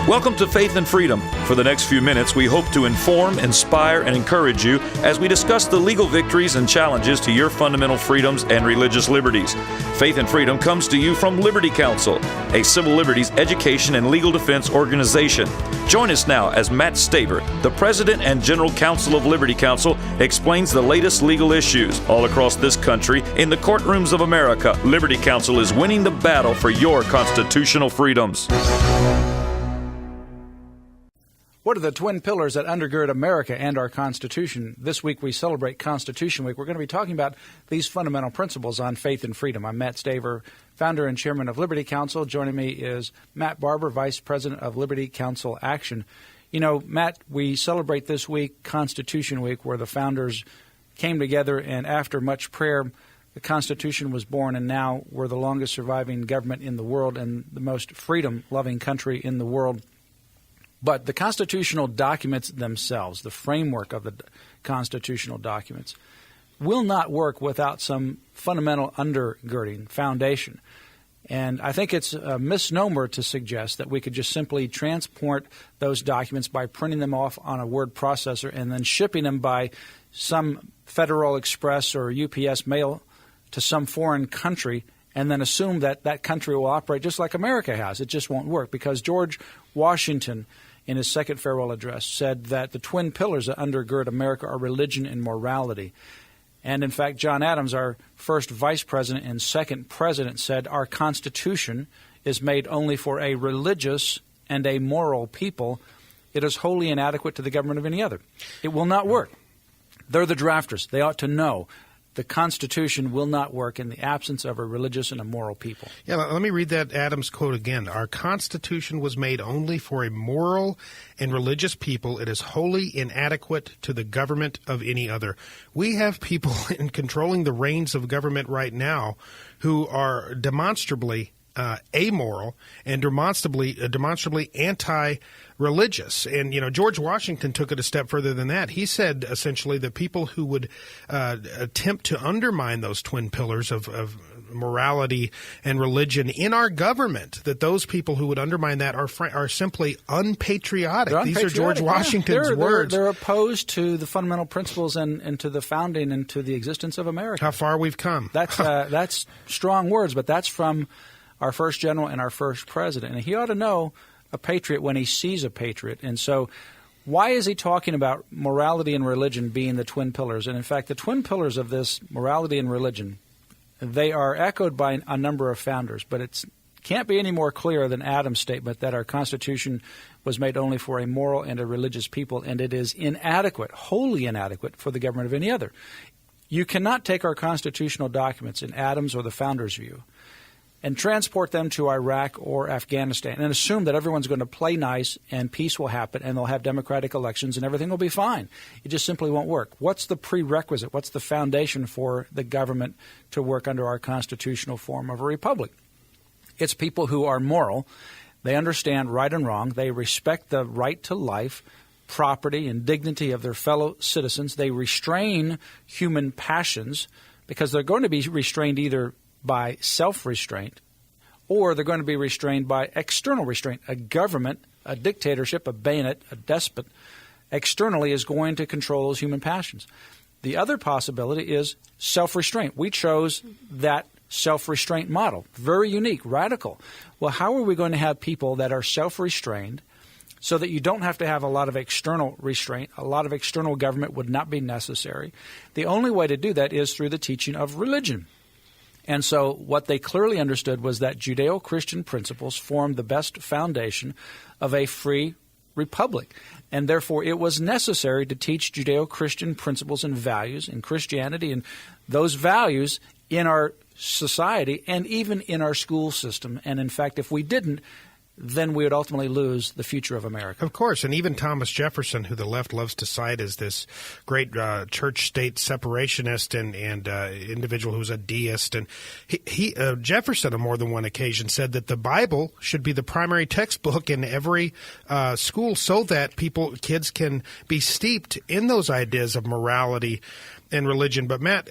Welcome to Faith and Freedom. For the next few minutes, we hope to inform, inspire, and encourage you as we discuss the legal victories and challenges to your fundamental freedoms and religious liberties. Faith and Freedom comes to you from Liberty Counsel, a civil liberties education and legal defense organization. Join us now as Matt Staver, the President and General Counsel of Liberty Counsel, explains the latest legal issues all across this country in the courtrooms of America. Liberty Counsel is winning the battle for your constitutional freedoms. What are the twin pillars that undergird America and our Constitution? This week we celebrate Constitution Week. We're going to be talking about these fundamental principles on faith and freedom. I'm Matt Staver, founder and chairman of Liberty Counsel. Joining me is Matt Barber, vice president of Liberty Counsel Action. You know, Matt, we celebrate this week Constitution Week, where the founders came together, and after much prayer, the Constitution was born, and now we're the longest surviving government in the world and the most freedom-loving country in the world. But the constitutional documents themselves, the framework of the constitutional documents, will not work without some fundamental undergirding foundation. And I think it's a misnomer to suggest that we could just simply transport those documents by printing them off on a word processor and then shipping them by some Federal Express or UPS mail to some foreign country and then assume that that country will operate just like America has. It just won't work, because George Washington, in his second farewell address, said that the twin pillars that undergird America are religion and morality. And in fact, John Adams, our first vice president and second president, said our Constitution is made only for a religious and a moral people. It is wholly inadequate to the government of any other. It will not work. They're the drafters. They ought to know. The Constitution will not work in the absence of a religious and a moral people. Yeah, let me read that Adams quote again. Our Constitution was made only for a moral and religious people. It is wholly inadequate to the government of any other. We have people in controlling the reins of government right now who are demonstrably amoral and demonstrably anti-religious. And, you know, George Washington took it a step further than that. He said, essentially, that people who would attempt to undermine those twin pillars of morality and religion in our government, that those people who would undermine that are simply unpatriotic. These are George Washington's words. They're opposed to the fundamental principles and to the founding and to the existence of America. How far we've come. That's strong words, but that's from our first general and our first president. And he ought to know a patriot when he sees a patriot. And so why is he talking about morality and religion being the twin pillars? And in fact, the twin pillars of this morality and religion, they are echoed by a number of founders, but it can't be any more clear than Adams' statement that our Constitution was made only for a moral and a religious people, and it is inadequate, wholly inadequate, for the government of any other. You cannot take our constitutional documents in Adams' or the founders' view and transport them to Iraq or Afghanistan and assume that everyone's going to play nice and peace will happen and they'll have democratic elections and everything will be fine. It just simply won't work. What's the prerequisite? What's the foundation for the government to work under our constitutional form of a republic? It's people who are moral. They understand right and wrong. They respect the right to life, property, and dignity of their fellow citizens. They restrain human passions because they're going to be restrained either by self-restraint, or they're going to be restrained by external restraint. A government, a dictatorship, a bayonet, a despot, externally is going to control those human passions. The other possibility is self-restraint. We chose that self-restraint model. Very unique, radical. Well, how are we going to have people that are self-restrained so that you don't have to have a lot of external restraint? A lot of external government would not be necessary. The only way to do that is through the teaching of religion. And so what they clearly understood was that Judeo-Christian principles formed the best foundation of a free republic. And therefore it was necessary to teach Judeo-Christian principles and values in Christianity and those values in our society and even in our school system. And in fact, if we didn't, then we would ultimately lose the future of America. Of course, and even Thomas Jefferson, who the left loves to cite as this great church-state separationist and individual who's a deist, and Jefferson on more than one occasion said that the Bible should be the primary textbook in every school so that kids can be steeped in those ideas of morality and religion. But Matt,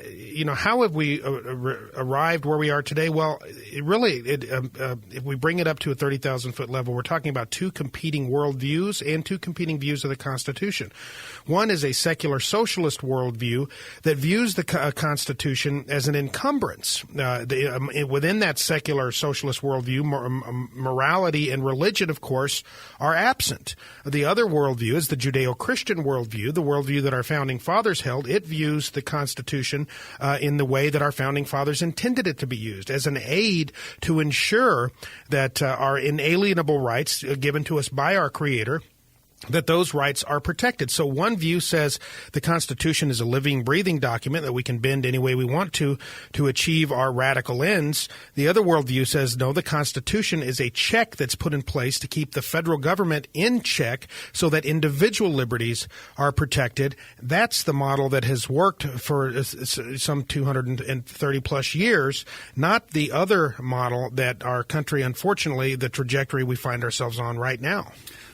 how have we arrived where we are today? Well, if we bring it up to a 30,000-foot level, we're talking about two competing worldviews and two competing views of the Constitution. One is a secular socialist worldview that views the Constitution as an encumbrance. Within that secular socialist worldview, morality and religion, of course, are absent. The other worldview is the Judeo-Christian worldview, the worldview that our founding fathers held. It views the Constitution in the way that our founding fathers intended it to be used, as an aid to ensure that our inalienable rights given to us by our Creator, that those rights are protected. So one view says the Constitution is a living, breathing document that we can bend any way we want to achieve our radical ends. The other worldview says, no, the Constitution is a check that's put in place to keep the federal government in check so that individual liberties are protected. That's the model that has worked for some 230-plus years, not the other model that our country, unfortunately, the trajectory we find ourselves on right now.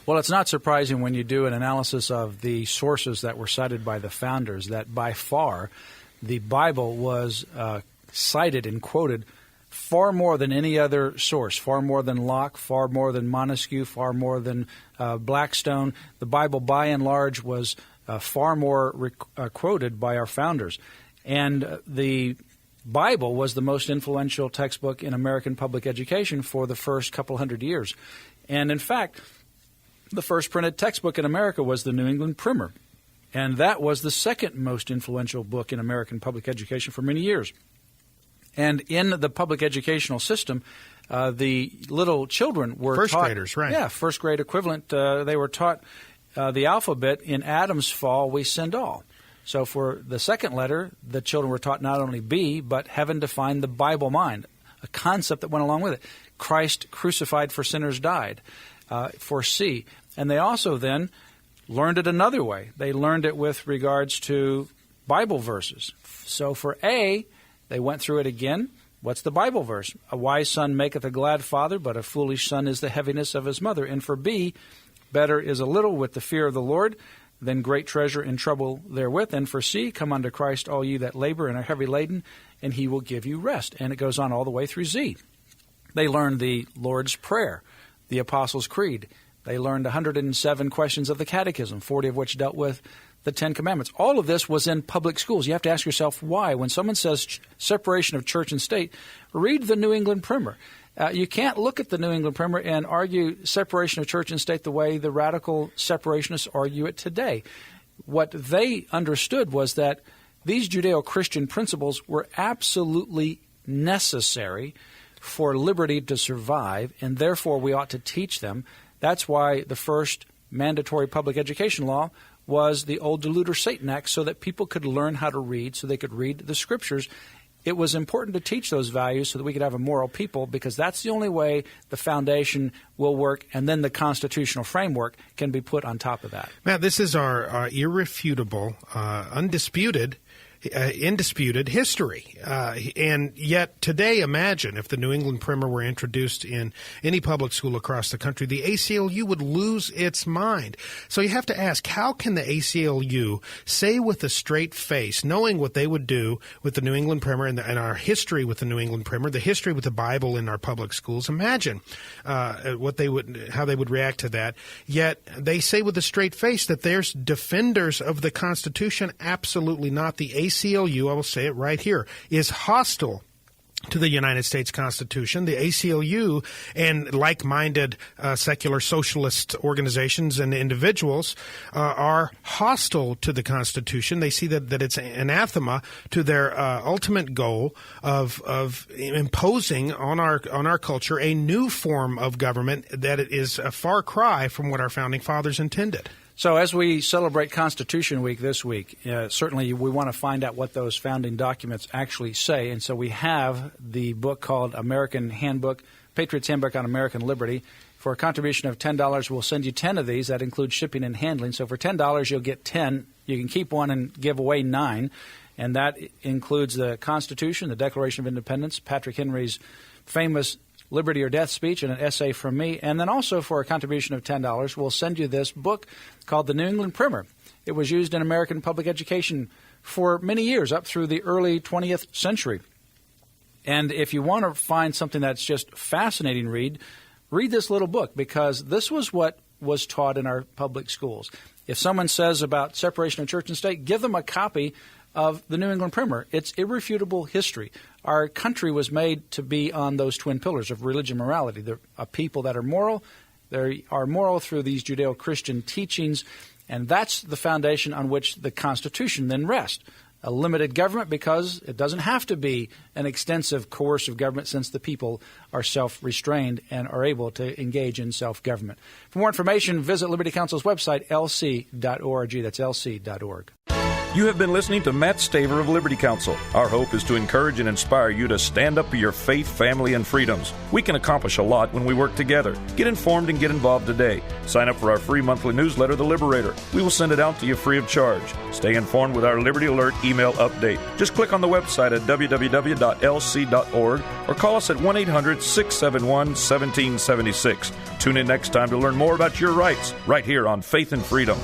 Well, it's not surprising when you do an analysis of the sources that were cited by the founders that by far the Bible was cited and quoted far more than any other source, far more than Locke, far more than Montesquieu, far more than Blackstone. The Bible, by and large, was far more quoted by our founders. And the Bible was the most influential textbook in American public education for the first couple hundred years. And in fact, the first printed textbook in America was the New England Primer, and that was the second most influential book in American public education for many years. And in the public educational system, the little children were first taught, graders, right? Yeah, first grade equivalent. They were taught the alphabet in Adam's fall. We sinned all. So for the second letter, the children were taught not only B, but heaven defined the Bible mind, a concept that went along with it. Christ crucified for sinners died. For C. And they also then learned it another way. They learned it with regards to Bible verses. So for A, they went through it again. What's the Bible verse? A wise son maketh a glad father, but a foolish son is the heaviness of his mother. And for B, better is a little with the fear of the Lord than great treasure in trouble therewith. And for C, come unto Christ all ye that labor and are heavy laden, and he will give you rest. And it goes on all the way through Z. They learned the Lord's Prayer, the Apostles' Creed. They learned 107 questions of the Catechism, 40 of which dealt with the Ten Commandments. All of this was in public schools. You have to ask yourself why. When someone says separation of church and state, read the New England Primer. You can't look at the New England Primer and argue separation of church and state the way the radical separationists argue it today. What they understood was that these Judeo-Christian principles were absolutely necessary for liberty to survive, and therefore we ought to teach them. That's why the first mandatory public education law was the old Deluder Satan Act, so that people could learn how to read, so they could read the Scriptures. It was important to teach those values so that we could have a moral people, because that's the only way the foundation will work, and then the constitutional framework can be put on top of that. Matt, this is our irrefutable, indisputed history. And yet today, imagine if the New England Primer were introduced in any public school across the country, the ACLU would lose its mind. So you have to ask, how can the ACLU say with a straight face, knowing what they would do with the New England Primer and our history with the New England Primer, the history with the Bible in our public schools, imagine how they would react to that. Yet they say with a straight face that there's defenders of the Constitution. Absolutely not. The ACLU, I will say it right here, is hostile to the United States Constitution. The ACLU and like-minded secular socialist organizations and individuals are hostile to the Constitution. They see that it's anathema to their ultimate goal of imposing on our culture a new form of government that is a far cry from what our founding fathers intended. So as we celebrate Constitution Week this week, certainly we want to find out what those founding documents actually say. And so we have the book called American Handbook, Patriot's Handbook on American Liberty. For a contribution of $10, we'll send you 10 of these. That includes shipping and handling. So for $10, you'll get 10. You can keep one and give away 9. And that includes the Constitution, the Declaration of Independence, Patrick Henry's famous Liberty or Death speech, and an essay from me. And then also for a contribution of $10, we'll send you this book called The New England Primer. It was used in American public education for many years, up through the early 20th century. And if you want to find something that's just fascinating read this little book, because this was what was taught in our public schools. If someone says about separation of church and state, give them a copy of the New England Primer. It's irrefutable history. Our country was made to be on those twin pillars of religion and morality. They're a people that are moral. They are moral through these Judeo-Christian teachings, and that's the foundation on which the Constitution then rests. A limited government because it doesn't have to be an extensive coercive government, since the people are self-restrained and are able to engage in self-government. For more information, visit Liberty Counsel's website, lc.org. That's lc.org. You have been listening to Matt Staver of Liberty Counsel. Our hope is to encourage and inspire you to stand up for your faith, family, and freedoms. We can accomplish a lot when we work together. Get informed and get involved today. Sign up for our free monthly newsletter, The Liberator. We will send it out to you free of charge. Stay informed with our Liberty Alert email update. Just click on the website at www.lc.org or call us at 1-800-671-1776. Tune in next time to learn more about your rights right here on Faith and Freedom.